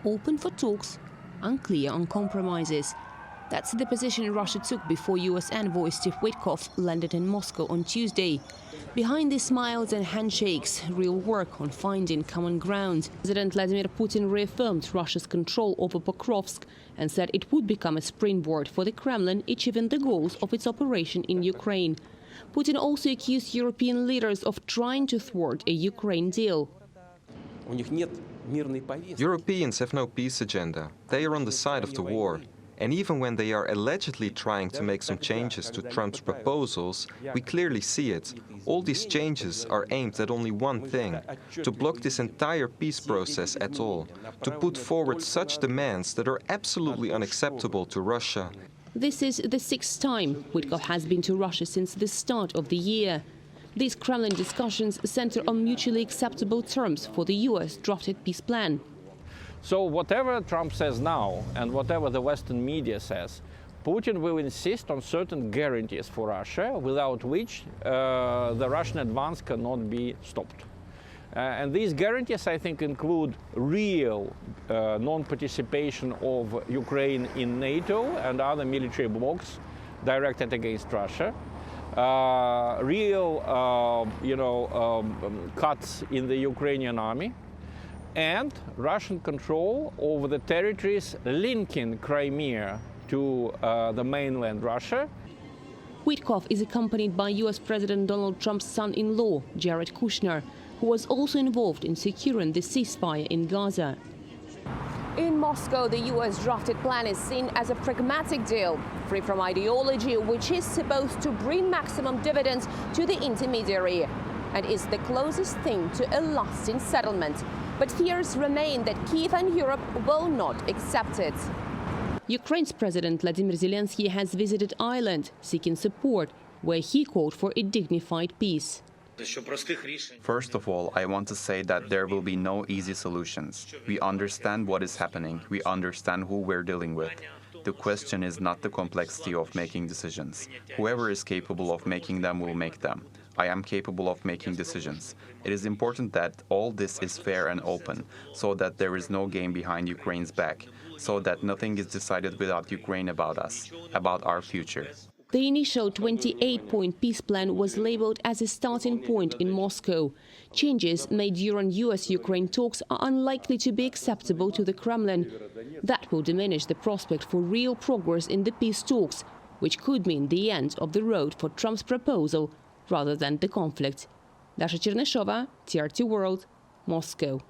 open for talks, unclear on compromises. That's the position Russia took before US envoy Steve Witkoff landed in Moscow on Tuesday. Behind the smiles and handshakes, real work on finding common ground. President Vladimir Putin reaffirmed Russia's control over Pokrovsk and said it would become a springboard for the Kremlin achieving the goals of its operation in Ukraine. Putin also accused European leaders of trying to thwart a Ukraine deal. Europeans have no peace agenda. They are on the side of the war. And even when they are allegedly trying to make some changes to Trump's proposals, we clearly see it. All these changes are aimed at only one thing: to block this entire peace process at all, to put forward such demands that are absolutely unacceptable to Russia. This is the sixth time Witkoff has been to Russia since the start of the year. These Kremlin discussions center on mutually acceptable terms for the US drafted peace plan. So whatever Trump says now and whatever the Western media says, Putin will insist on certain guarantees for Russia, without which the Russian advance cannot be stopped. And these guarantees, I think, include real non-participation of Ukraine in NATO and other military blocs directed against Russia, real cuts in the Ukrainian army, and Russian control over the territories linking Crimea to the mainland Russia. Witkoff is accompanied by US President Donald Trump's son-in-law, Jared Kushner, who was also involved in securing the ceasefire in Gaza. In Moscow, the US drafted plan is seen as a pragmatic deal, free from ideology, which is supposed to bring maximum dividends to the intermediary, and is the closest thing to a lasting settlement. But fears remain that Kyiv and Europe will not accept it. Ukraine's President Vladimir Zelensky has visited Ireland, seeking support, where he called for a dignified peace. First of all, I want to say that there will be no easy solutions. We understand what is happening. We understand who we're dealing with. The question is not the complexity of making decisions. Whoever is capable of making them will make them. I am capable of making decisions. It is important that all this is fair and open, so that there is no game behind Ukraine's back, so that nothing is decided without Ukraine about us, about our future. The initial 28-point peace plan was labeled as a starting point in Moscow. Changes made during US-Ukraine talks are unlikely to be acceptable to the Kremlin. That will diminish the prospect for real progress in the peace talks, which could mean the end of the road for Trump's proposal rather than the conflict. Dasha Chernyshova, TRT World, Moscow.